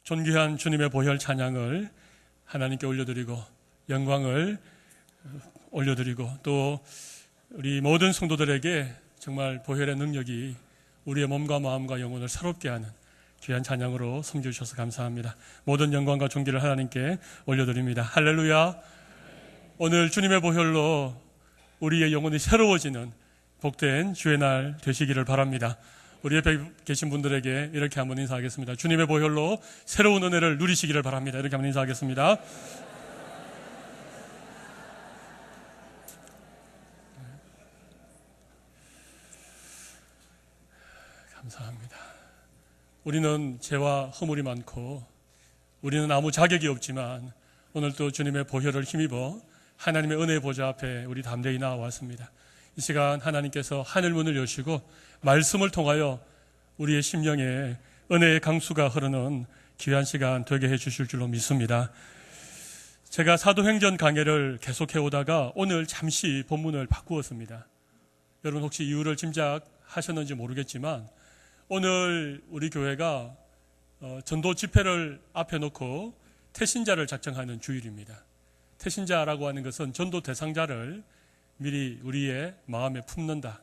존귀한 주님의 보혈 찬양을 하나님께 올려드리고 영광을 올려드리고 또 우리 모든 성도들에게 정말 보혈의 능력이 우리의 몸과 마음과 영혼을 새롭게 하는 귀한 찬양으로 섬겨주셔서 감사합니다. 모든 영광과 존귀를 하나님께 올려드립니다. 할렐루야. 오늘 주님의 보혈로 우리의 영혼이 새로워지는 복된 주의 날 되시기를 바랍니다. 우리 옆에 계신 분들에게 이렇게 한번 인사하겠습니다. 주님의 보혈로 새로운 은혜를 누리시기를 바랍니다. 이렇게 한번 인사하겠습니다. 감사합니다. 우리는 죄와 허물이 많고 우리는 아무 자격이 없지만 오늘 또 주님의 보혈을 힘입어 하나님의 은혜의 보좌 앞에 우리 담대히 나와왔습니다. 이 시간 하나님께서 하늘 문을 여시고 말씀을 통하여 우리의 심령에 은혜의 강수가 흐르는 귀한 시간 되게 해주실 줄로 믿습니다. 제가 사도행전 강해를 계속해 오다가 오늘 잠시 본문을 바꾸었습니다. 여러분 혹시 이유를 짐작하셨는지 모르겠지만 오늘 우리 교회가 전도 집회를 앞에 놓고 태신자를 작정하는 주일입니다. 태신자라고 하는 것은 전도 대상자를 미리 우리의 마음에 품는다.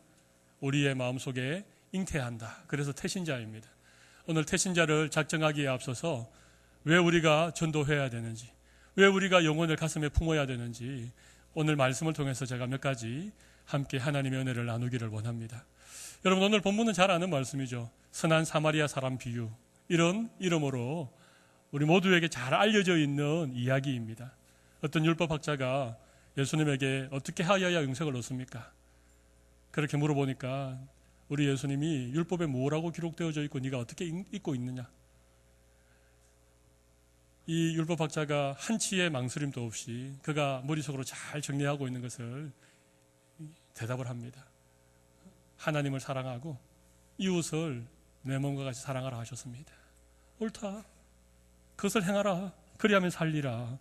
우리의 마음속에 잉태한다. 그래서 태신자입니다. 오늘 태신자를 작정하기에 앞서서 왜 우리가 전도해야 되는지, 왜 우리가 영혼을 가슴에 품어야 되는지 오늘 말씀을 통해서 제가 몇 가지 함께 하나님의 은혜를 나누기를 원합니다. 여러분 오늘 본문은 잘 아는 말씀이죠. 선한 사마리아 사람 비유, 이런 이름으로 우리 모두에게 잘 알려져 있는 이야기입니다. 어떤 율법학자가 예수님에게 어떻게 하여야 영생을 얻습니까? 그렇게 물어보니까 우리 예수님이 율법에 뭐라고 기록되어져 있고 네가 어떻게 읽고 있느냐? 이 율법학자가 한치의 망설임도 없이 그가 머릿속으로 잘 정리하고 있는 것을 대답을 합니다. 하나님을 사랑하고 이웃을 내 몸과 같이 사랑하라 하셨습니다. 옳다. 그것을 행하라. 그리하면 살리라.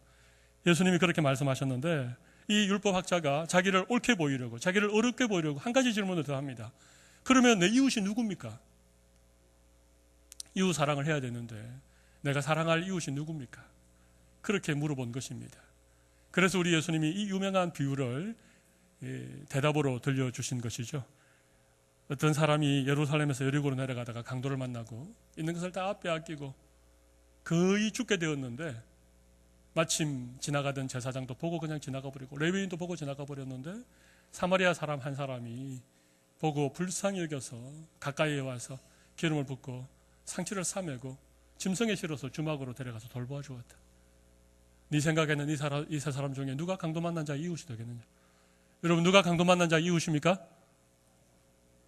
예수님이 그렇게 말씀하셨는데 이 율법학자가 자기를 옳게 보이려고, 자기를 어렵게 보이려고 한 가지 질문을 더 합니다. 그러면 내 이웃이 누굽니까? 이웃 사랑을 해야 되는데 내가 사랑할 이웃이 누굽니까? 그렇게 물어본 것입니다. 그래서 우리 예수님이 이 유명한 비유를 대답으로 들려주신 것이죠. 어떤 사람이 예루살렘에서 여리고로 내려가다가 강도를 만나고 있는 것을 다 빼앗기고 거의 죽게 되었는데 마침 지나가던 제사장도 보고 그냥 지나가 버리고 레위인도 보고 지나가 버렸는데 사마리아 사람 한 사람이 보고 불쌍히 여겨서 가까이에 와서 기름을 붓고 상처를 싸매고 짐승에 실어서 주막으로 데려가서 돌보아 주었다. 네 생각에는 이 세 사람 중에 누가 강도 만난 자의 이웃이 되겠느냐? 여러분 누가 강도 만난 자의 이웃입니까?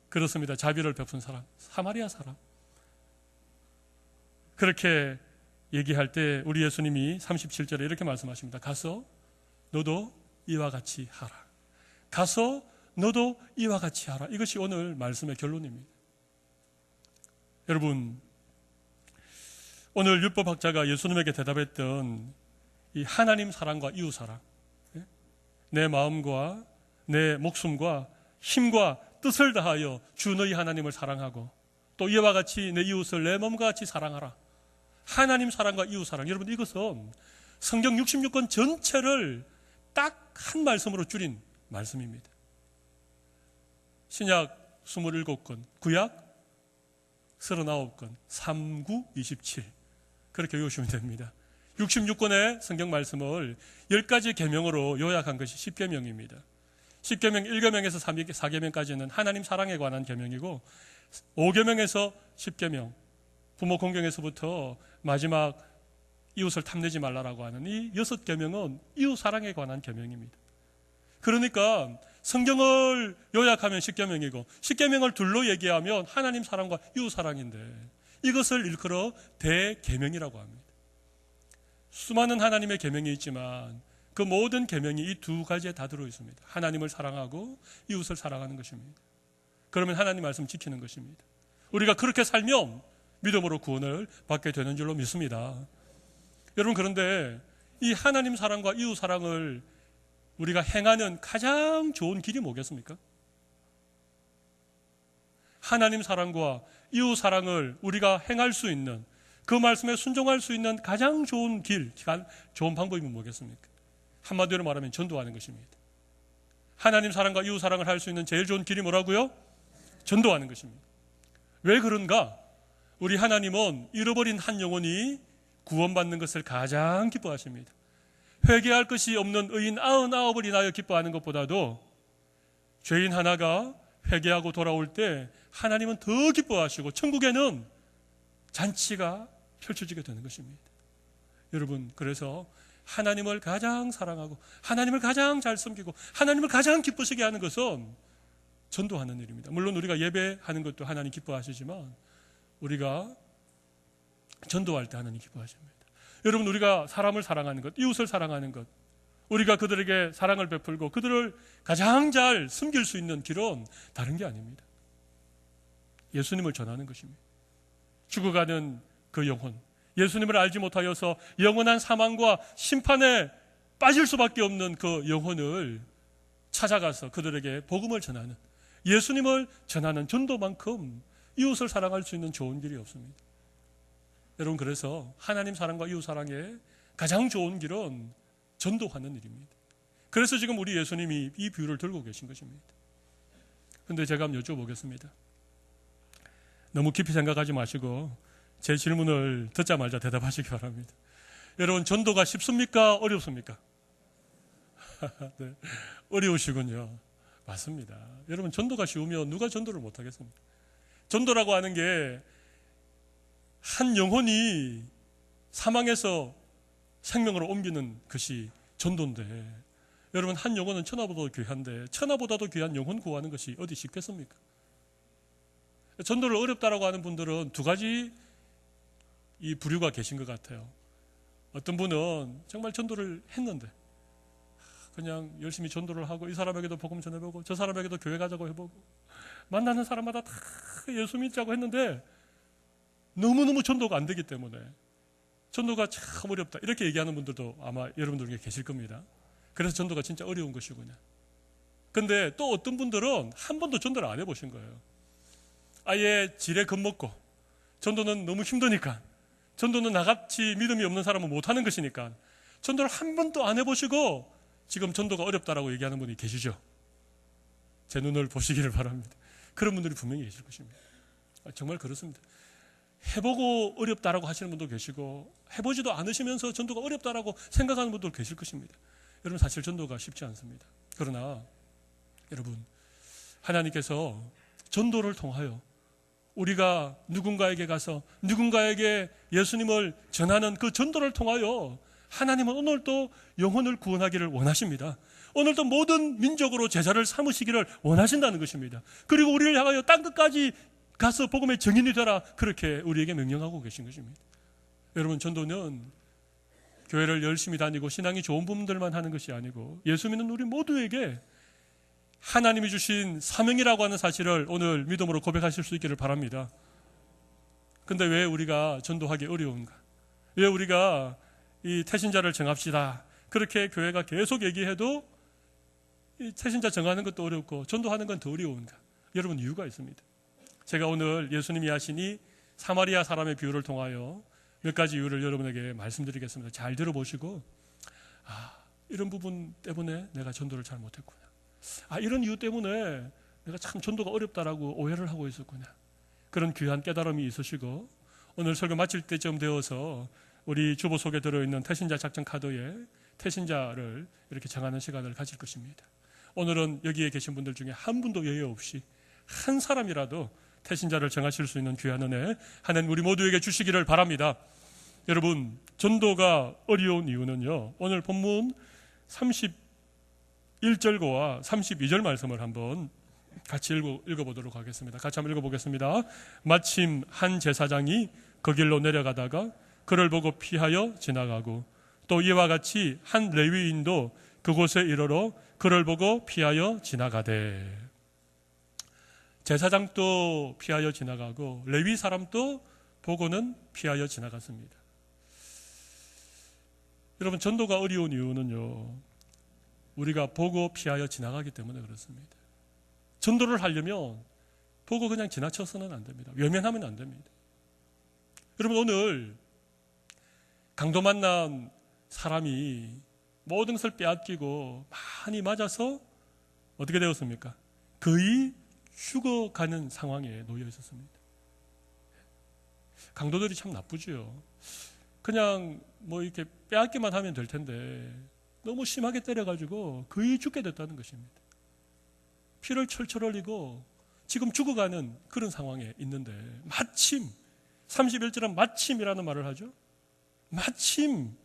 그렇습니다. 자비를 베푼 사람, 사마리아 사람. 그렇게 얘기할 때 우리 예수님이 37절에 이렇게 말씀하십니다. 가서 너도 이와 같이 하라. 가서 너도 이와 같이 하라. 이것이 오늘 말씀의 결론입니다. 여러분 오늘 율법학자가 예수님에게 대답했던 이 하나님 사랑과 이웃 사랑, 내 마음과 내 목숨과 힘과 뜻을 다하여 주 너희 하나님을 사랑하고 또 이와 같이 내 이웃을 내 몸과 같이 사랑하라. 하나님 사랑과 이웃 사랑. 여러분 이것은 성경 66권 전체를 딱 한 말씀으로 줄인 말씀입니다. 신약 27권, 구약 39권, 39, 27 그렇게 외우시면 됩니다. 66권의 성경 말씀을 10가지 계명으로 요약한 것이 10계명입니다. 10계명 1계명에서 4계명까지는 하나님 사랑에 관한 계명이고 5계명에서 10계명 부모 공경에서부터 마지막 이웃을 탐내지 말라라고 하는 이 6계명은 이웃 사랑에 관한 계명입니다. 그러니까 성경을 요약하면 10계명이고 10계명을 둘로 얘기하면 하나님 사랑과 이웃 사랑인데 이것을 일컬어 대계명이라고 합니다. 수많은 하나님의 계명이 있지만 그 모든 계명이 이 두 가지에 다 들어있습니다. 하나님을 사랑하고 이웃을 사랑하는 것입니다. 그러면 하나님 말씀 지키는 것입니다. 우리가 그렇게 살면 믿음으로 구원을 받게 되는 줄로 믿습니다. 여러분 그런데 이 하나님 사랑과 이웃 사랑을 우리가 행하는 가장 좋은 길이 뭐겠습니까? 하나님 사랑과 이웃 사랑을 우리가 행할 수 있는 그 말씀에 순종할 수 있는 가장 좋은 길, 좋은 방법이 뭐겠습니까? 한마디로 말하면 전도하는 것입니다. 하나님 사랑과 이웃 사랑을 할 수 있는 제일 좋은 길이 뭐라고요? 전도하는 것입니다. 왜 그런가? 우리 하나님은 잃어버린 한 영혼이 구원받는 것을 가장 기뻐하십니다. 회개할 것이 없는 의인 99을 인하여 기뻐하는 것보다도 죄인 하나가 회개하고 돌아올 때 하나님은 더 기뻐하시고 천국에는 잔치가 펼쳐지게 되는 것입니다. 여러분, 그래서 하나님을 가장 사랑하고 하나님을 가장 잘 섬기고 하나님을 가장 기쁘시게 하는 것은 전도하는 일입니다. 물론 우리가 예배하는 것도 하나님 기뻐하시지만 우리가 전도할 때 하나님 기뻐하십니다. 여러분, 우리가 사람을 사랑하는 것, 이웃을 사랑하는 것, 우리가 그들에게 사랑을 베풀고 그들을 가장 잘 섬길 수 있는 길은 다른 게 아닙니다. 예수님을 전하는 것입니다. 죽어가는 그 영혼, 예수님을 알지 못하여서 영원한 사망과 심판에 빠질 수밖에 없는 그 영혼을 찾아가서 그들에게 복음을 전하는, 예수님을 전하는 전도만큼 이웃을 사랑할 수 있는 좋은 길이 없습니다. 여러분, 그래서 하나님 사랑과 이웃 사랑의 가장 좋은 길은 전도하는 일입니다. 그래서 지금 우리 예수님이 이 비유를 들고 계신 것입니다. 그런데 제가 한번 여쭤보겠습니다. 너무 깊이 생각하지 마시고 제 질문을 듣자마자 대답하시기 바랍니다. 여러분, 전도가 쉽습니까? 어렵습니까? 네, 어려우시군요. 맞습니다. 여러분, 전도가 쉬우면 누가 전도를 못하겠습니까? 전도라고 하는 게 한 영혼이 사망에서 생명으로 옮기는 것이 전도인데, 여러분, 한 영혼은 천하보다도 귀한데 천하보다도 귀한 영혼 구하는 것이 어디 쉽겠습니까? 전도를 어렵다라고 하는 분들은 두 가지 이 부류가 계신 것 같아요. 어떤 분은 정말 전도를 했는데 그냥 열심히 전도를 하고 이 사람에게도 복음 전해보고 저 사람에게도 교회 가자고 해보고 만나는 사람마다 다 예수 믿자고 했는데 너무너무 전도가 안 되기 때문에 전도가 참 어렵다 이렇게 얘기하는 분들도 아마 여러분들 중에 계실 겁니다. 그래서 전도가 진짜 어려운 것이구나. 근데 또 어떤 분들은 한 번도 전도를 안 해보신 거예요. 아예 지레 겁먹고 전도는 너무 힘드니까, 전도는 나같이 믿음이 없는 사람은 못하는 것이니까 전도를 한 번도 안 해보시고 지금 전도가 어렵다라고 얘기하는 분이 계시죠? 제 눈을 보시기를 바랍니다. 그런 분들이 분명히 계실 것입니다. 정말 그렇습니다. 해보고 어렵다라고 하시는 분도 계시고 해보지도 않으시면서 전도가 어렵다라고 생각하는 분도 계실 것입니다. 여러분, 사실 전도가 쉽지 않습니다. 그러나 여러분, 하나님께서 전도를 통하여 우리가 누군가에게 가서 누군가에게 예수님을 전하는 그 전도를 통하여 하나님은 오늘도 영혼을 구원하기를 원하십니다. 오늘도 모든 민족으로 제자를 삼으시기를 원하신다는 것입니다. 그리고 우리를 향하여 땅끝까지 가서 복음의 증인이 되라, 그렇게 우리에게 명령하고 계신 것입니다. 여러분, 전도는 교회를 열심히 다니고 신앙이 좋은 분들만 하는 것이 아니고 예수 믿는 우리 모두에게 하나님이 주신 사명이라고 하는 사실을 오늘 믿음으로 고백하실 수 있기를 바랍니다. 근데 왜 우리가 전도하기 어려운가? 왜 우리가 이 태신자를 정합시다, 그렇게 교회가 계속 얘기해도 이 태신자 정하는 것도 어렵고 전도하는 건 더 어려운가? 여러분, 이유가 있습니다. 제가 오늘 예수님이 하신 이 사마리아 사람의 비유를 통하여 몇 가지 이유를 여러분에게 말씀드리겠습니다. 잘 들어보시고, 이런 부분 때문에 내가 전도를 잘 못했구나, 이런 이유 때문에 내가 참 전도가 어렵다라고 오해를 하고 있었구나, 그런 귀한 깨달음이 있으시고 오늘 설교 마칠 때쯤 되어서 우리 주보 속에 들어있는 태신자 작전 카드에 태신자를 이렇게 정하는 시간을 가질 것입니다. 오늘은 여기에 계신 분들 중에 한 분도 예외 없이 한 사람이라도 태신자를 정하실 수 있는 귀한 은혜 하나님 우리 모두에게 주시기를 바랍니다. 여러분, 전도가 어려운 이유는요, 오늘 본문 31절과 32절 말씀을 한번 같이 읽어보도록 하겠습니다. 같이 한번 읽어보겠습니다. 마침 한 제사장이 그 길로 내려가다가 그를 보고 피하여 지나가고 또 이와 같이 한 레위인도 그곳에 이르러 그를 보고 피하여 지나가되. 제사장도 피하여 지나가고 레위 사람도 보고는 피하여 지나갔습니다. 여러분, 전도가 어려운 이유는요, 우리가 보고 피하여 지나가기 때문에 그렇습니다. 전도를 하려면 보고 그냥 지나쳐서는 안 됩니다. 외면하면 안 됩니다. 여러분, 오늘 강도 만난 사람이 모든 것을 빼앗기고 많이 맞아서 어떻게 되었습니까? 거의 죽어가는 상황에 놓여 있었습니다. 강도들이 참 나쁘지요. 그냥 뭐 이렇게 빼앗기만 하면 될 텐데 너무 심하게 때려가지고 거의 죽게 됐다는 것입니다. 피를 철철 흘리고 지금 죽어가는 그런 상황에 있는데 마침 31절은 마침이라는 말을 하죠. 마침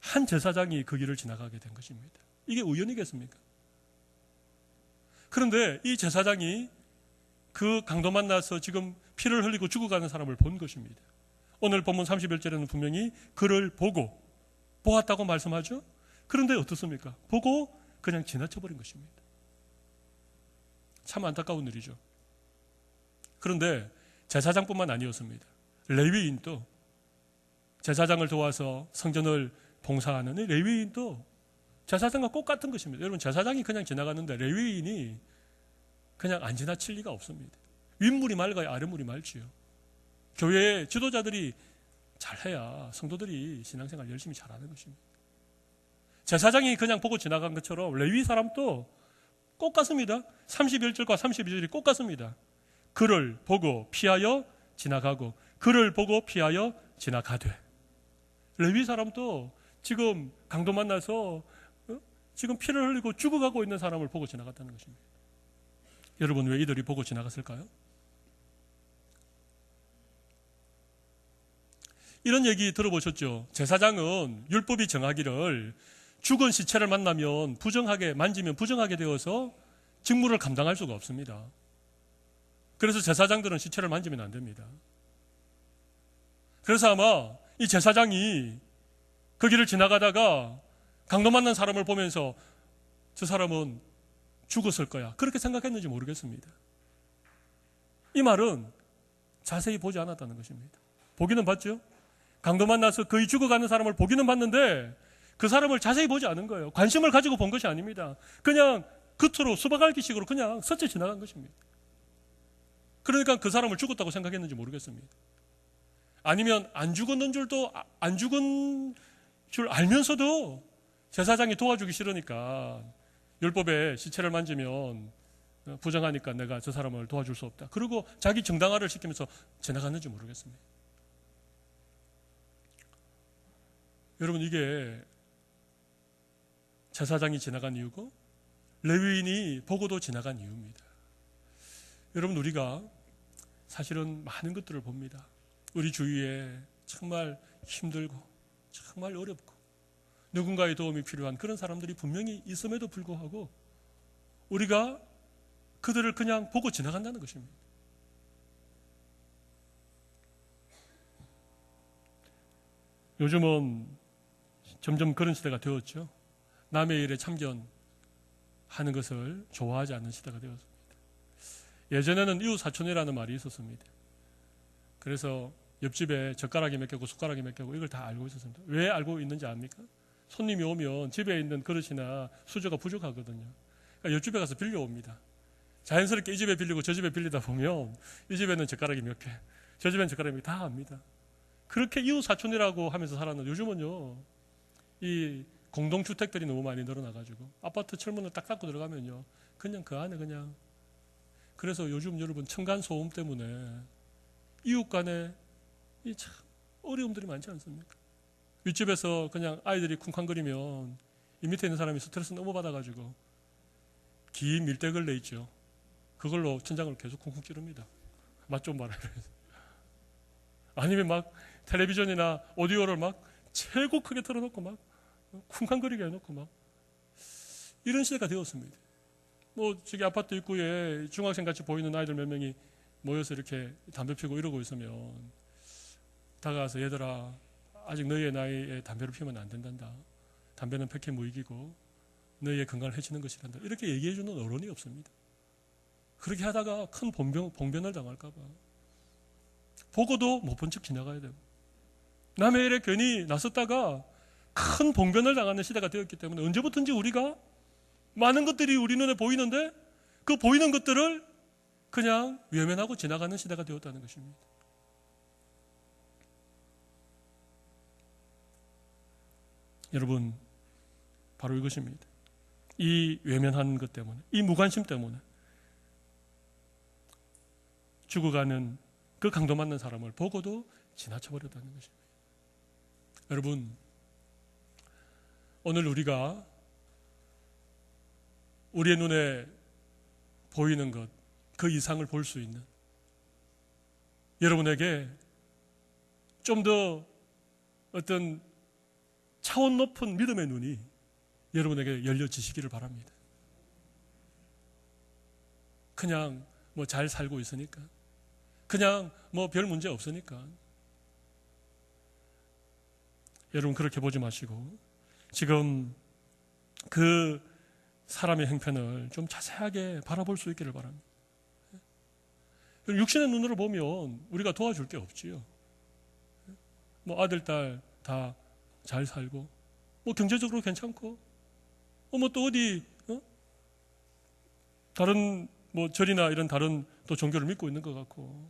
한 제사장이 그 길을 지나가게 된 것입니다. 이게 우연이겠습니까? 그런데 이 제사장이 그 강도 만나서 지금 피를 흘리고 죽어가는 사람을 본 것입니다. 오늘 본문 31절에는 분명히 그를 보고 보았다고 말씀하죠. 그런데 어떻습니까? 보고 그냥 지나쳐버린 것입니다. 참 안타까운 일이죠. 그런데 제사장뿐만 아니었습니다. 레위인도, 제사장을 도와서 성전을 봉사하는 레위인도 제사장과 똑같은 것입니다. 여러분, 제사장이 그냥 지나가는데 레위인이 그냥 안 지나칠 리가 없습니다. 윗물이 맑아야 아랫물이 맑지요. 교회의 지도자들이 잘해야 성도들이 신앙생활 열심히 잘하는 것입니다. 제사장이 그냥 보고 지나간 것처럼 레위 사람도 꼭 같습니다. 31절과 32절이 꼭 같습니다. 그를 보고 피하여 지나가고 그를 보고 피하여 지나가되. 레위 사람도 지금 강도 만나서 지금 피를 흘리고 죽어가고 있는 사람을 보고 지나갔다는 것입니다. 여러분, 왜 이들이 보고 지나갔을까요? 이런 얘기 들어보셨죠? 제사장은 율법이 정하기를 죽은 시체를 만나면 만지면 부정하게 되어서 직무를 감당할 수가 없습니다. 그래서 제사장들은 시체를 만지면 안 됩니다. 그래서 아마 이 제사장이 그 길을 지나가다가 강도 만난 사람을 보면서 저 사람은 죽었을 거야, 그렇게 생각했는지 모르겠습니다. 이 말은 자세히 보지 않았다는 것입니다. 보기는 봤죠? 강도 만나서 거의 죽어가는 사람을 보기는 봤는데 그 사람을 자세히 보지 않은 거예요. 관심을 가지고 본 것이 아닙니다. 그냥 겉으로 수박알기식으로 그냥 스쳐 지나간 것입니다. 그러니까 그 사람을 죽었다고 생각했는지 모르겠습니다. 아니면 안 죽은 줄 알면서도 제사장이 도와주기 싫으니까 율법에 시체를 만지면 부정하니까 내가 저 사람을 도와줄 수 없다. 그리고 자기 정당화를 시키면서 지나갔는지 모르겠습니다. 여러분, 이게 제사장이 지나간 이유고 레위인이 보고도 지나간 이유입니다. 여러분, 우리가 사실은 많은 것들을 봅니다. 우리 주위에 정말 힘들고 정말 어렵고 누군가의 도움이 필요한 그런 사람들이 분명히 있음에도 불구하고 우리가 그들을 그냥 보고 지나간다는 것입니다. 요즘은 점점 그런 시대가 되었죠. 남의 일에 참견하는 것을 좋아하지 않는 시대가 되었습니다. 예전에는 이웃사촌이라는 말이 있었습니다. 그래서 옆집에 젓가락이 몇 개고 숟가락이 몇 개고 이걸 다 알고 있었습니다. 왜 알고 있는지 압니까? 손님이 오면 집에 있는 그릇이나 수저가 부족하거든요. 그러니까 옆집에 가서 빌려옵니다. 자연스럽게 이 집에 빌리고 저 집에 빌리다 보면 이 집에는 젓가락이 몇 개, 저 집에는 젓가락이 몇 개 다 압니다. 그렇게 이웃사촌이라고 하면서 살았는데 요즘은요, 이 공동주택들이 너무 많이 늘어나가지고 아파트 철문을 딱 닫고 들어가면요, 그냥 그 안에 그냥. 그래서 요즘 여러분 층간소음 때문에 이웃 간에 참 어려움들이 많지 않습니까? 윗집에서 그냥 아이들이 쿵쾅거리면 이 밑에 있는 사람이 스트레스 너무 받아가지고 긴 밀대걸 내 있죠. 그걸로 천장을 계속 쿵쿵 찌릅니다. 맛 좀 봐라. 아니면 막 텔레비전이나 오디오를 막 최고 크게 틀어놓고 막 쿵쾅거리게 해놓고 막 이런 시대가 되었습니다. 뭐 저기 아파트 입구에 중학생 같이 보이는 아이들 몇 명이 모여서 이렇게 담배 피우고 이러고 있으면 다가가서 얘들아, 아직 너희의 나이에 담배를 피우면 안 된단다. 담배는 백해 무익이고 너희의 건강을 해치는 것이란다. 이렇게 얘기해주는 어른이 없습니다. 그렇게 하다가 큰 봉변을 당할까 봐 보고도 못 본 척 지나가야 되고, 남의 일에 괜히 나섰다가 큰 봉변을 당하는 시대가 되었기 때문에 언제부턴지 우리가 많은 것들이 우리 눈에 보이는데 그 보이는 것들을 그냥 외면하고 지나가는 시대가 되었다는 것입니다. 여러분, 바로 이것입니다. 이 외면하는 것 때문에, 이 무관심 때문에 죽어가는 그 강도 맞는 사람을 보고도 지나쳐버렸다는 것입니다. 여러분, 오늘 우리가 우리의 눈에 보이는 것, 그 이상을 볼 수 있는 여러분에게 좀 더 어떤 차원 높은 믿음의 눈이 여러분에게 열려지시기를 바랍니다. 그냥 뭐 잘 살고 있으니까, 그냥 뭐 별 문제 없으니까. 여러분, 그렇게 보지 마시고 지금 그 사람의 형편을 좀 자세하게 바라볼 수 있기를 바랍니다. 육신의 눈으로 보면 우리가 도와줄 게 없지요. 뭐 아들, 딸 다 잘 살고, 뭐 경제적으로 괜찮고, 뭐 또 어디 다른 뭐 절이나 이런 다른 또 종교를 믿고 있는 것 같고,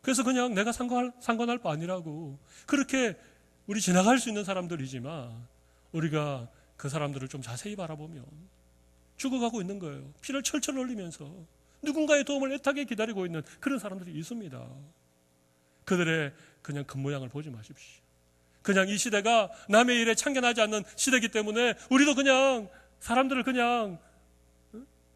그래서 그냥 내가 상관할 바 아니라고 그렇게 우리 지나갈 수 있는 사람들이지만, 우리가 그 사람들을 좀 자세히 바라보면 죽어가고 있는 거예요. 피를 철철 흘리면서 누군가의 도움을 애타게 기다리고 있는 그런 사람들이 있습니다. 그들의 그냥 겉모양을 보지 마십시오. 그냥 이 시대가 남의 일에 참견하지 않는 시대이기 때문에 우리도 그냥 사람들을 그냥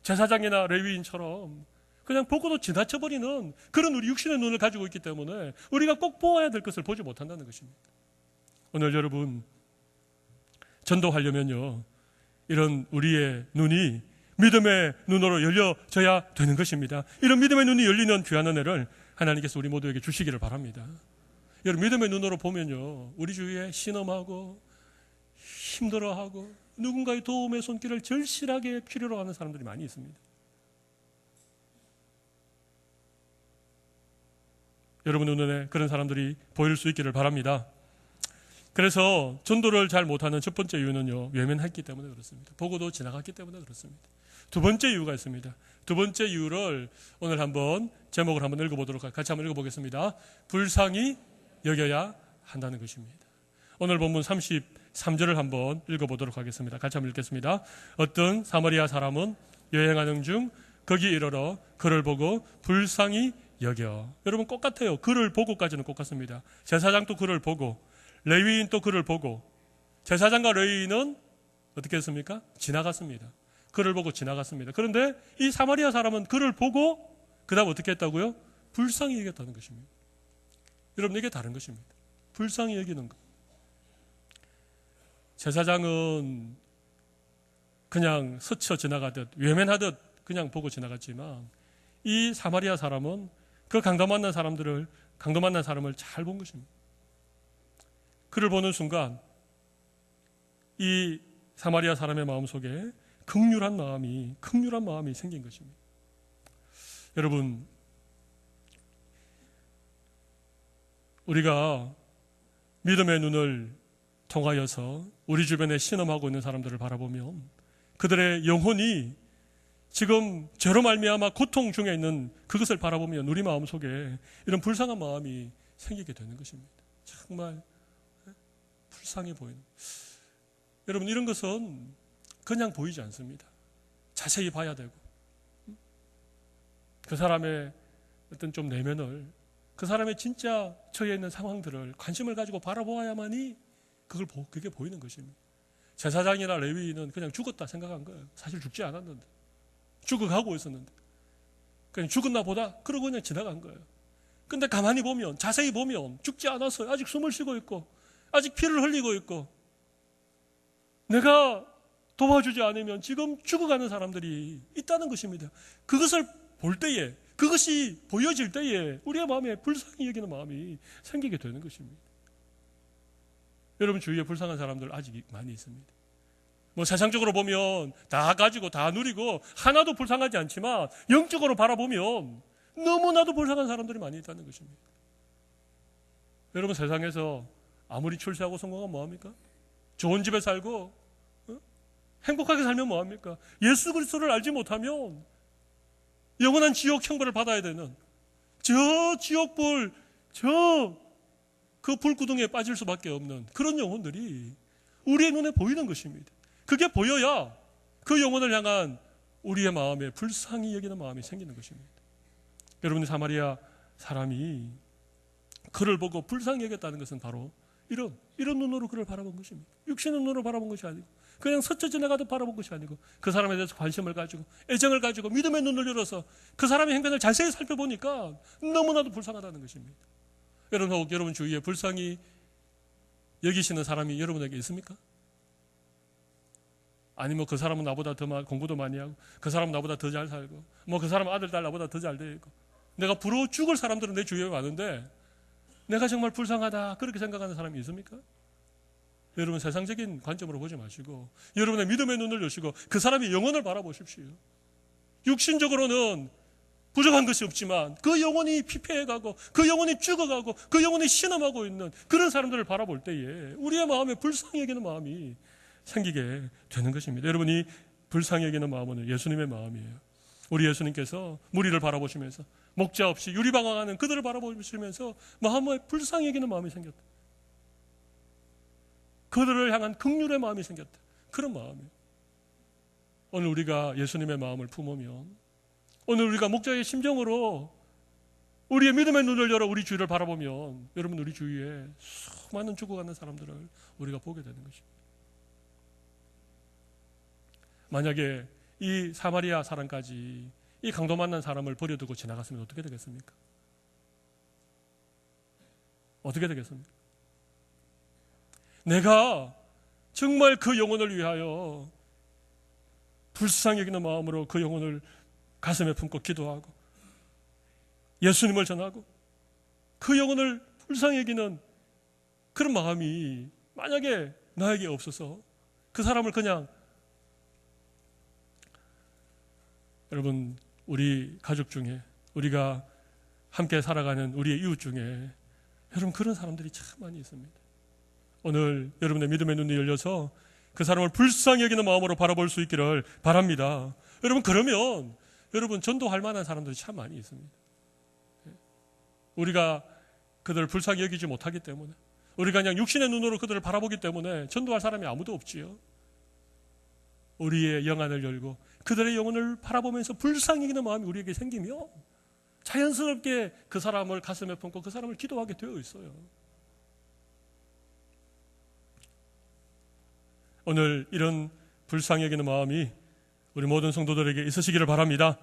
제사장이나 레위인처럼 그냥 보고도 지나쳐버리는 그런 우리 육신의 눈을 가지고 있기 때문에 우리가 꼭 보아야 될 것을 보지 못한다는 것입니다. 오늘 여러분, 전도하려면요, 이런 우리의 눈이 믿음의 눈으로 열려져야 되는 것입니다. 이런 믿음의 눈이 열리는 귀한 은혜를 하나님께서 우리 모두에게 주시기를 바랍니다. 여러분, 믿음의 눈으로 보면요, 우리 주위에 신음하고 힘들어하고 누군가의 도움의 손길을 절실하게 필요로 하는 사람들이 많이 있습니다. 여러분 눈에 그런 사람들이 보일 수 있기를 바랍니다. 그래서 전도를 잘 못하는 첫 번째 이유는요, 외면했기 때문에 그렇습니다. 보고도 지나갔기 때문에 그렇습니다. 두 번째 이유가 있습니다. 두 번째 이유를 오늘 한번 제목을 한번 읽어보도록 같이 한번 읽어보겠습니다. 불쌍히 여겨야 한다는 것입니다. 오늘 본문 33절을 한번 읽어보도록 하겠습니다. 같이 한번 읽겠습니다. 어떤 사마리아 사람은 여행하는 중 거기 이르러 그를 보고 불쌍히 여겨. 여러분, 똑같아요. 그를 보고까지는 똑같습니다. 제사장도 그를 보고, 레위인도 그를 보고, 제사장과 레위인은 어떻게 했습니까? 지나갔습니다. 그를 보고 지나갔습니다. 그런데 이 사마리아 사람은 그를 보고 그 다음 어떻게 했다고요? 불쌍히 여겼다는 것입니다. 여러분, 이게 다른 것입니다. 불쌍히 여기는 것. 제사장은 그냥 스쳐 지나가듯 외면하듯 그냥 보고 지나갔지만, 이 사마리아 사람은 그 강도 만난 사람을 잘 본 것입니다. 그를 보는 순간 이 사마리아 사람의 마음속에 극률한 마음이 생긴 것입니다. 여러분, 우리가 믿음의 눈을 통하여서 우리 주변에 신음하고 있는 사람들을 바라보면 그들의 영혼이 지금 죄로 말미암아 고통 중에 있는 그것을 바라보면 우리 마음속에 이런 불쌍한 마음이 생기게 되는 것입니다. 정말 불쌍해 보이는. 여러분, 이런 것은 그냥 보이지 않습니다. 자세히 봐야 되고, 그 사람의 어떤 좀 내면을, 그 사람의 진짜 처해 있는 상황들을 관심을 가지고 바라보아야만이 그게 보이는 것입니다. 제사장이나 레위인은 그냥 죽었다 생각한 거예요. 사실 죽지 않았는데, 죽어가고 있었는데 그냥 죽었나 보다 그러고 그냥 지나간 거예요. 근데 가만히 보면, 자세히 보면 죽지 않았어요. 아직 숨을 쉬고 있고, 아직 피를 흘리고 있고, 내가 도와주지 않으면 지금 죽어가는 사람들이 있다는 것입니다. 그것을 볼 때에, 그것이 보여질 때에 우리의 마음에 불쌍히 여기는 마음이 생기게 되는 것입니다. 여러분, 주위에 불쌍한 사람들 아직 많이 있습니다. 뭐 세상적으로 보면 다 가지고 다 누리고 하나도 불쌍하지 않지만, 영적으로 바라보면 너무나도 불쌍한 사람들이 많이 있다는 것입니다. 여러분, 세상에서 아무리 출세하고 성공하면 뭐합니까? 좋은 집에 살고 행복하게 살면 뭐합니까? 예수 그리스도를 알지 못하면 영원한 지옥 형벌을 받아야 되는 저 지옥불, 그 불구덩이에 빠질 수밖에 없는 그런 영혼들이 우리의 눈에 보이는 것입니다. 그게 보여야 그 영혼을 향한 우리의 마음에 불쌍히 여기는 마음이 생기는 것입니다. 여러분, 사마리아 사람이 그를 보고 불쌍히 여겼다는 것은 바로 이런 눈으로 그를 바라본 것입니다. 육신의 눈으로 바라본 것이 아니고 그냥 스쳐 지나가듯 바라본 것이 아니고 그 사람에 대해서 관심을 가지고 애정을 가지고 믿음의 눈을 열어서 그 사람의 행편을 자세히 살펴보니까 너무나도 불쌍하다는 것입니다. 여러분, 혹 여러분 주위에 불쌍히 여기시는 사람이 여러분에게 있습니까? 아니면 그 사람은 나보다 더 공부도 많이 하고 그 사람은 나보다 더 잘 살고 뭐 그 사람 아들 딸 나보다 더 잘 되고 내가 부러워 죽을 사람들은 내 주위에 많은데 내가 정말 불쌍하다 그렇게 생각하는 사람이 있습니까? 여러분, 세상적인 관점으로 보지 마시고 여러분의 믿음의 눈을 여시고 그 사람의 영혼을 바라보십시오. 육신적으로는 부족한 것이 없지만 그 영혼이 피폐해가고 그 영혼이 죽어가고 그 영혼이 신음하고 있는 그런 사람들을 바라볼 때에 우리의 마음에 불쌍히 여기는 마음이 생기게 되는 것입니다. 여러분이 불쌍히 여기는 마음은 예수님의 마음이에요. 우리 예수님께서 무리를 바라보시면서 목자 없이 유리방황하는 그들을 바라보시면서 마음에 불쌍히 여기는 마음이 생겼다. 그들을 향한 긍휼의 마음이 생겼다. 그런 마음이에요. 오늘 우리가 예수님의 마음을 품으면, 오늘 우리가 목자의 심정으로 우리의 믿음의 눈을 열어 우리 주위를 바라보면, 여러분, 우리 주위에 수많은 죽어가는 사람들을 우리가 보게 되는 것입니다. 만약에 이 사마리아 사람까지 이 강도 만난 사람을 버려두고 지나갔으면 어떻게 되겠습니까? 어떻게 되겠습니까? 내가 정말 그 영혼을 위하여 불쌍히 여기는 마음으로 그 영혼을 가슴에 품고 기도하고 예수님을 전하고 그 영혼을 불쌍히 여기는 그런 마음이 만약에 나에게 없어서 그 사람을 그냥, 여러분, 우리 가족 중에 우리가 함께 살아가는 우리의 이웃 중에 여러분 그런 사람들이 참 많이 있습니다. 오늘 여러분의 믿음의 눈이 열려서 그 사람을 불쌍히 여기는 마음으로 바라볼 수 있기를 바랍니다. 여러분, 그러면 여러분 전도할 만한 사람들이 참 많이 있습니다. 우리가 그들을 불쌍히 여기지 못하기 때문에, 우리가 그냥 육신의 눈으로 그들을 바라보기 때문에 전도할 사람이 아무도 없지요. 우리의 영안을 열고 그들의 영혼을 바라보면서 불쌍히 여기는 마음이 우리에게 생기면 자연스럽게 그 사람을 가슴에 품고 그 사람을 기도하게 되어 있어요. 오늘 이런 불쌍히 여기는 마음이 우리 모든 성도들에게 있으시기를 바랍니다.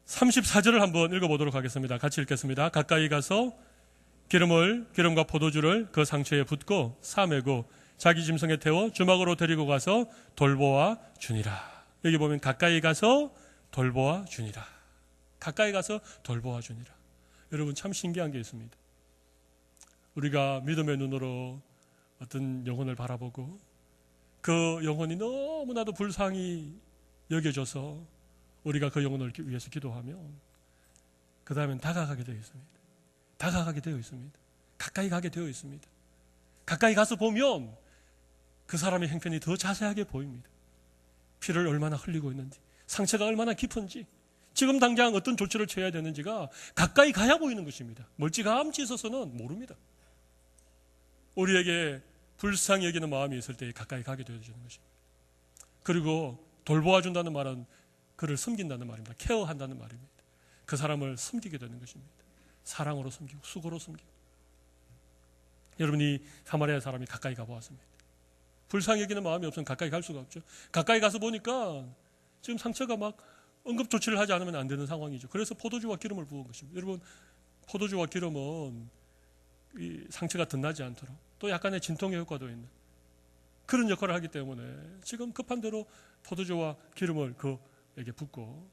34절을 한번 읽어보도록 하겠습니다. 같이 읽겠습니다. 가까이 가서 기름과 포도주를 그 상처에 붓고 싸매고 자기 짐승에 태워 주막으로 데리고 가서 돌보아 주니라. 여기 보면 가까이 가서 돌보아 주니라. 가까이 가서 돌보아 주니라. 여러분, 참 신기한 게 있습니다. 우리가 믿음의 눈으로 어떤 영혼을 바라보고 그 영혼이 너무나도 불쌍히 여겨져서 우리가 그 영혼을 위해서 기도하면 그 다음엔 다가가게 되어 있습니다. 다가가게 되어 있습니다. 가까이 가게 되어 있습니다. 가까이 가서 보면 그 사람의 형편이 더 자세하게 보입니다. 피를 얼마나 흘리고 있는지, 상처가 얼마나 깊은지, 지금 당장 어떤 조치를 취해야 되는지가 가까이 가야 보이는 것입니다. 멀찌감치 있어서는 모릅니다. 우리에게 불쌍히 여기는 마음이 있을 때 가까이 가게 되어지는 것입니다. 그리고 돌보아준다는 말은 그를 섬긴다는 말입니다. 케어한다는 말입니다. 그 사람을 섬기게 되는 것입니다. 사랑으로 섬기고 수고로 섬기고. 여러분이 사마리아 사람이 가까이 가보았습니다. 불쌍히 여기는 마음이 없으면 가까이 갈 수가 없죠. 가까이 가서 보니까 지금 상처가 막 응급조치를 하지 않으면 안 되는 상황이죠. 그래서 포도주와 기름을 부은 것입니다. 여러분, 포도주와 기름은 이 상처가 덧나지 않도록 또 약간의 진통의 효과도 있는 그런 역할을 하기 때문에 지금 급한 대로 포도주와 기름을 그에게 붓고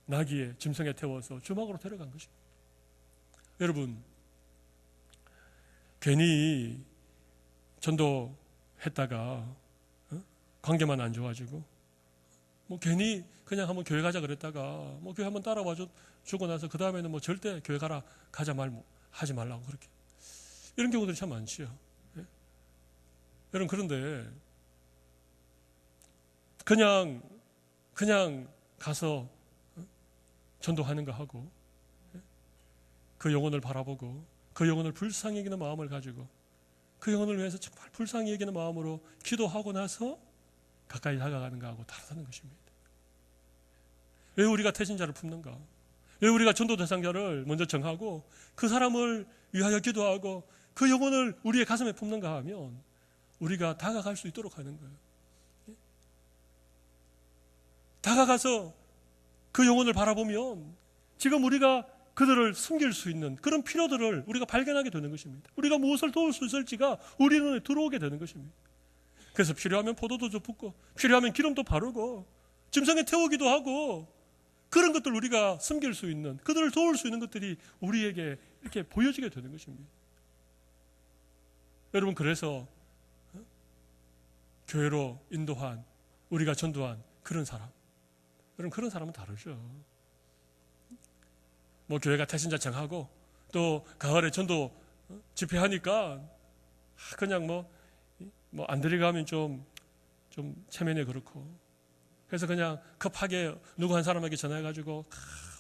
나귀의 짐승에 태워서 주막으로 데려간 것입니다. 여러분, 괜히 전도했다가 관계만 안 좋아지고 뭐 괜히 그냥 한번 교회 가자 그랬다가 뭐 교회 한번 따라와 주고 나서 그 다음에는 뭐 절대 교회 가자 하지 말라고 그렇게 이런 경우들이 참 많지요. 예? 여러분, 그런데 그냥 가서 전도하는 거 하고 그 영혼을 바라보고 그 영혼을 불쌍히 여기는 마음을 가지고 그 영혼을 위해서 정말 불쌍히 여기는 마음으로 기도하고 나서 가까이 다가가는 것하고 다르다는 것입니다. 왜 우리가 태신자를 품는가? 왜 우리가 전도 대상자를 먼저 정하고 그 사람을 위하여 기도하고 그 영혼을 우리의 가슴에 품는가 하면 우리가 다가갈 수 있도록 하는 거예요. 다가가서 그 영혼을 바라보면 지금 우리가 그들을 섬길 수 있는 그런 필요들을 우리가 발견하게 되는 것입니다. 우리가 무엇을 도울 수 있을지가 우리 눈에 들어오게 되는 것입니다. 그래서 필요하면 포도도 붓고 필요하면 기름도 바르고 짐승에 태우기도 하고 그런 것들 우리가 섬길 수 있는 그들을 도울 수 있는 것들이 우리에게 이렇게 보여지게 되는 것입니다. 여러분, 그래서 교회로 인도한 우리가 전도한 그런 사람, 여러분, 그런 사람은 다르죠. 뭐 교회가 태신자 정하고 또 가을에 전도 집회하니까 그냥 뭐 안 들어가면 좀 체면이 그렇고 그래서 그냥 급하게 누구 한 사람에게 전화해가지고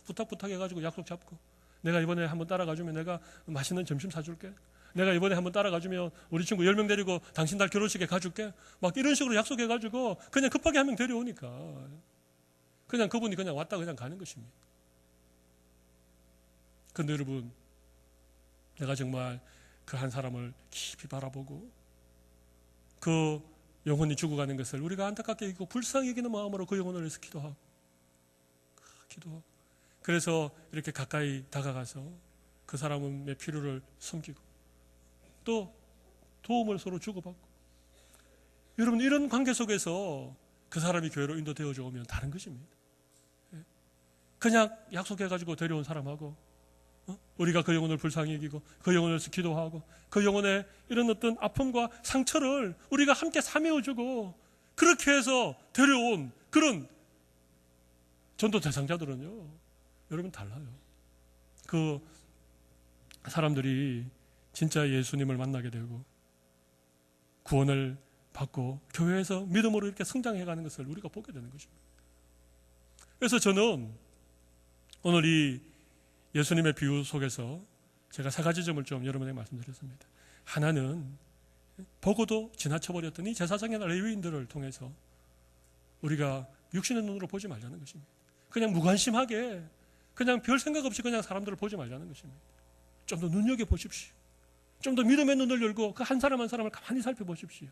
부탁해가지고 약속 잡고 내가 이번에 한번 따라가주면 내가 맛있는 점심 사줄게. 내가 이번에 한번 따라가주면 우리 친구 10명 데리고 당신 딸 결혼식에 가줄게. 막 이런 식으로 약속해가지고 그냥 급하게 한 명 데려오니까 그냥 그분이 그냥 왔다 그냥 가는 것입니다. 그런데 여러분, 내가 정말 그 한 사람을 깊이 바라보고 그 영혼이 죽어가는 것을 우리가 안타깝게 여기고 불쌍히 여기는 마음으로 그 영혼을 위해서 기도하고 그래서 이렇게 가까이 다가가서 그 사람의 필요를 섬기고 또 도움을 서로 주고받고, 여러분, 이런 관계 속에서 그 사람이 교회로 인도되어져 오면 다른 것입니다. 그냥 약속해가지고 데려온 사람하고 우리가 그 영혼을 불쌍히 여기고 그 영혼을 위해서 기도하고 그 영혼의 이런 어떤 아픔과 상처를 우리가 함께 사메어주고 그렇게 해서 데려온 그런 전도 대상자들은요, 여러분, 달라요. 그 사람들이 진짜 예수님을 만나게 되고 구원을 받고 교회에서 믿음으로 이렇게 성장해가는 것을 우리가 보게 되는 것입니다. 그래서 저는 오늘 이 예수님의 비유 속에서 제가 세 가지 점을 좀 여러분에게 말씀드렸습니다. 하나는 보고도 지나쳐버렸던 이 제사장이나 레위인들을 통해서 우리가 육신의 눈으로 보지 말자는 것입니다. 그냥 무관심하게 그냥 별 생각 없이 그냥 사람들을 보지 말자는 것입니다. 좀 더 눈여겨보십시오. 좀 더 믿음의 눈을 열고 그 한 사람 한 사람을 가만히 살펴보십시오.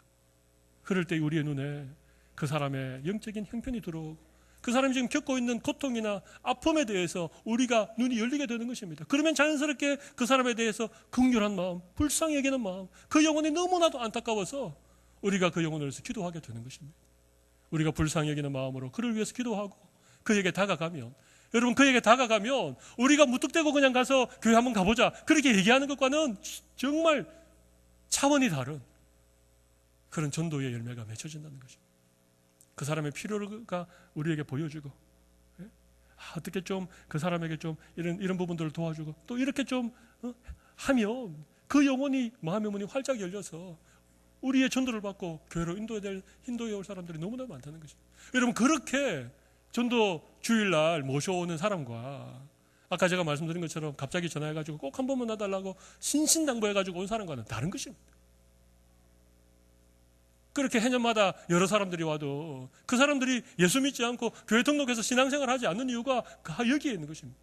그럴 때 우리의 눈에 그 사람의 영적인 형편이 들어오고 그 사람이 지금 겪고 있는 고통이나 아픔에 대해서 우리가 눈이 열리게 되는 것입니다. 그러면 자연스럽게 그 사람에 대해서 긍휼한 마음, 불쌍히 여기는 마음, 그 영혼이 너무나도 안타까워서 우리가 그 영혼을 위해서 기도하게 되는 것입니다. 우리가 불쌍히 여기는 마음으로 그를 위해서 기도하고 그에게 다가가면, 여러분, 그에게 다가가면 우리가 무턱대고 그냥 가서 교회 한번 가보자 그렇게 얘기하는 것과는 정말 차원이 다른 그런 전도의 열매가 맺혀진다는 것입니다. 그 사람의 필요가 우리에게 보여주고, 어떻게 좀 그 사람에게 좀 이런 부분들을 도와주고 또 이렇게 좀 하면 그 영혼이 마음의 문이 활짝 열려서 우리의 전도를 받고 교회로 인도해 올 사람들이 너무나 많다는 것입니다. 여러분, 그렇게 전도 주일날 모셔오는 사람과 아까 제가 말씀드린 것처럼 갑자기 전화해가지고 꼭 한 번만 놔달라고 신신당부해가지고 온 사람과는 다른 것입니다. 그렇게 해년마다 여러 사람들이 와도 그 사람들이 예수 믿지 않고 교회 등록해서 신앙생활 하지 않는 이유가 여기에 있는 것입니다.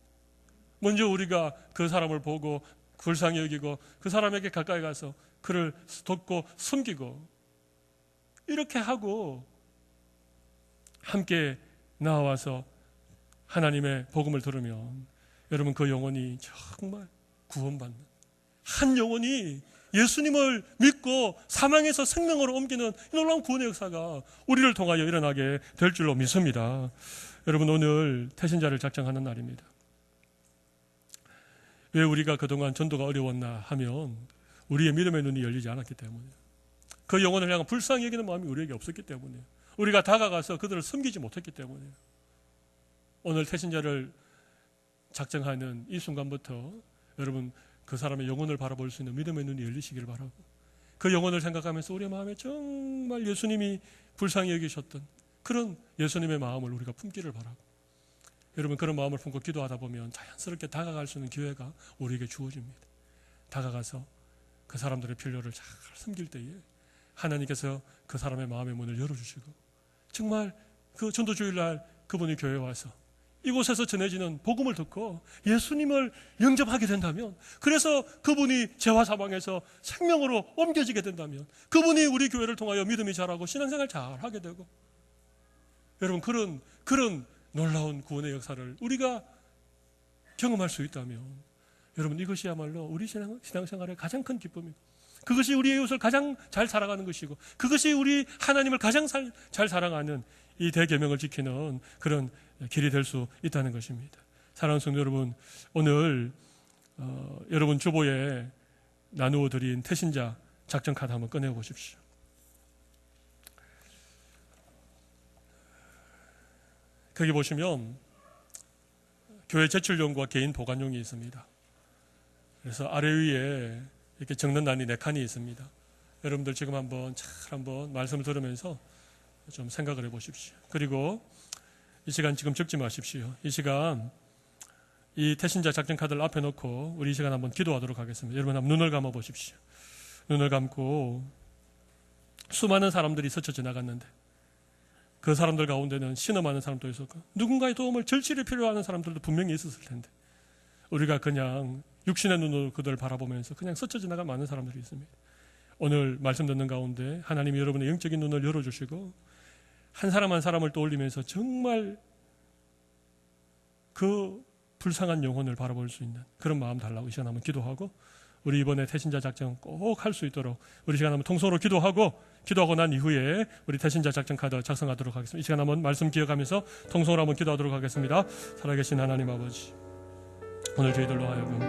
먼저 우리가 그 사람을 보고 불쌍히 여기고 그 사람에게 가까이 가서 그를 돕고 섬기고 이렇게 하고 함께 나와서 하나님의 복음을 들으면 여러분, 그 영혼이 정말 구원받는 한 영혼이 예수님을 믿고 사망에서 생명으로 옮기는 놀라운 구원의 역사가 우리를 통하여 일어나게 될 줄로 믿습니다. 여러분, 오늘 태신자를 작정하는 날입니다. 왜 우리가 그동안 전도가 어려웠나 하면 우리의 믿음의 눈이 열리지 않았기 때문이에요. 그 영혼을 향한 불쌍히 여기는 마음이 우리에게 없었기 때문이에요. 우리가 다가가서 그들을 섬기지 못했기 때문이에요. 오늘 태신자를 작정하는 이 순간부터 여러분, 그 사람의 영혼을 바라볼 수 있는 믿음의 눈이 열리시기를 바라고 그 영혼을 생각하면서 우리의 마음에 정말 예수님이 불쌍히 여기셨던 그런 예수님의 마음을 우리가 품기를 바라고, 여러분, 그런 마음을 품고 기도하다 보면 자연스럽게 다가갈 수 있는 기회가 우리에게 주어집니다. 다가가서 그 사람들의 필요를 잘 섬길 때에 하나님께서 그 사람의 마음의 문을 열어주시고, 정말 그 전도주일날 그분이 교회에 와서 이곳에서 전해지는 복음을 듣고 예수님을 영접하게 된다면, 그래서 그분이 죄와 사망에서 생명으로 옮겨지게 된다면, 그분이 우리 교회를 통하여 믿음이 자라고 신앙생활 잘하게 되고, 여러분 그런 놀라운 구원의 역사를 우리가 경험할 수 있다면, 여러분 이것이야말로 우리 신앙생활의 가장 큰 기쁨입니다. 그것이 우리의 이웃을 가장 잘 살아가는 것이고, 그것이 우리 하나님을 가장 잘 사랑하는 이 대계명을 지키는 그런 길이 될 수 있다는 것입니다. 사랑하는 성도 여러분, 오늘 여러분 주보에 나누어 드린 태신자 작전 카드 한번 꺼내 보십시오. 거기 보시면 교회 제출용과 개인 보관용이 있습니다. 그래서 아래 위에 이렇게 적는 란이 4칸이 있습니다. 여러분들 지금 한번 말씀을 들으면서 좀 생각을 해보십시오. 그리고 이 시간 지금 적지 마십시오. 이 시간 이 태신자 작전 카드를 앞에 놓고 우리 이 시간 한번 기도하도록 하겠습니다. 여러분 한번 눈을 감아 보십시오. 눈을 감고, 수많은 사람들이 스쳐 지나갔는데 그 사람들 가운데는 신음하는 사람도 있었고, 누군가의 도움을 절실히 필요하는 사람들도 분명히 있었을 텐데, 우리가 그냥 육신의 눈으로 그들을 바라보면서 그냥 스쳐 지나간 많은 사람들이 있습니다. 오늘 말씀 듣는 가운데 하나님이 여러분의 영적인 눈을 열어주시고, 한 사람 한 사람을 떠올리면서 정말 그 불쌍한 영혼을 바라볼 수 있는 그런 마음 달라고 이 시간 한번 기도하고, 우리 이번에 태신자 작전 꼭 할 수 있도록 우리 시간 한번 통성으로 기도하고 난 이후에 우리 태신자 작전 카드 작성하도록 하겠습니다. 이 시간 한번 말씀 기억하면서 통성으로 한번 기도하도록 하겠습니다. 살아계신 하나님 아버지, 오늘 저희들로 하여금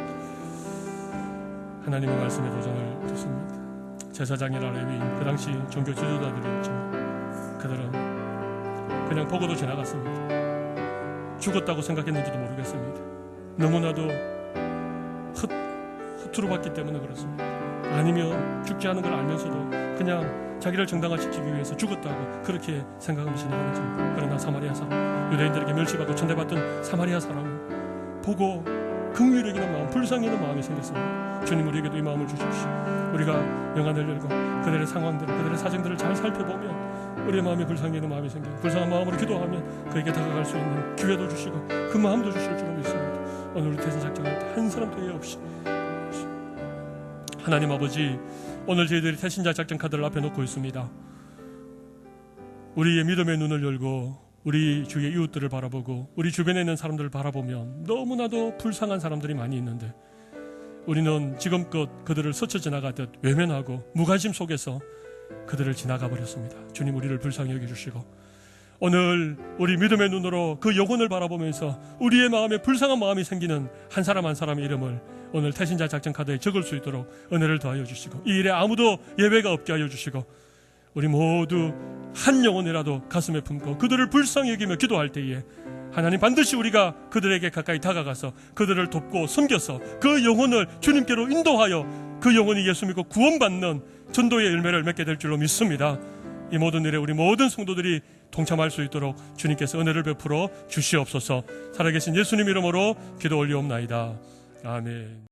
하나님의 말씀의 도전을 듣습니다. 제사장이나 레위인, 그 당시 종교 지도자들이었지만 그들은 그냥 보고도 지나갔습니다. 죽었다고 생각했는지도 모르겠습니다. 너무나도 허투루 봤기 때문에 그렇습니다. 아니면 죽지 않은 걸 알면서도 그냥 자기를 정당화시키기 위해서 죽었다고 그렇게 생각하면서 지나갔습니다. 그러나 사마리아 사람, 유대인들에게 멸시받고 천대받던 사마리아 사람은 보고 긍휼히 여기는 마음, 불쌍히 여기는 마음이 생겼습니다. 주님, 우리에게도 이 마음을 주십시오. 우리가 영안을 열고 그들의 상황들을, 그들의 사정들을 잘 살펴보면 우리의 마음에 불쌍히 여기는 마음이 생기고, 불쌍한 마음으로 기도하면 그에게 다가갈 수 있는 기회도 주시고 그 마음도 주실 줄 믿습니다. 오늘 우리 태신 작정할 때 한 사람도 예 없이, 하나님 아버지, 오늘 저희들이 태신자 작전 카드를 앞에 놓고 있습니다. 우리의 믿음의 눈을 열고 우리 주위의 이웃들을 바라보고 우리 주변에 있는 사람들을 바라보면 너무나도 불쌍한 사람들이 많이 있는데, 우리는 지금껏 그들을 스쳐 지나가듯 외면하고 무관심 속에서 그들을 지나가 버렸습니다. 주님, 우리를 불쌍히 여겨주시고 오늘 우리 믿음의 눈으로 그 영혼을 바라보면서 우리의 마음에 불쌍한 마음이 생기는 한 사람 한 사람의 이름을 오늘 태신자 작전 카드에 적을 수 있도록 은혜를 더하여 주시고, 이 일에 아무도 예외가 없게 하여 주시고, 우리 모두 한 영혼이라도 가슴에 품고 그들을 불쌍히 여기며 기도할 때에 하나님, 반드시 우리가 그들에게 가까이 다가가서 그들을 돕고 섬겨서 그 영혼을 주님께로 인도하여 그 영혼이 예수 믿고 구원받는 전도의 열매를 맺게 될 줄로 믿습니다. 이 모든 일에 우리 모든 성도들이 동참할 수 있도록 주님께서 은혜를 베풀어 주시옵소서. 살아계신 예수님 이름으로 기도 올리옵나이다. 아멘.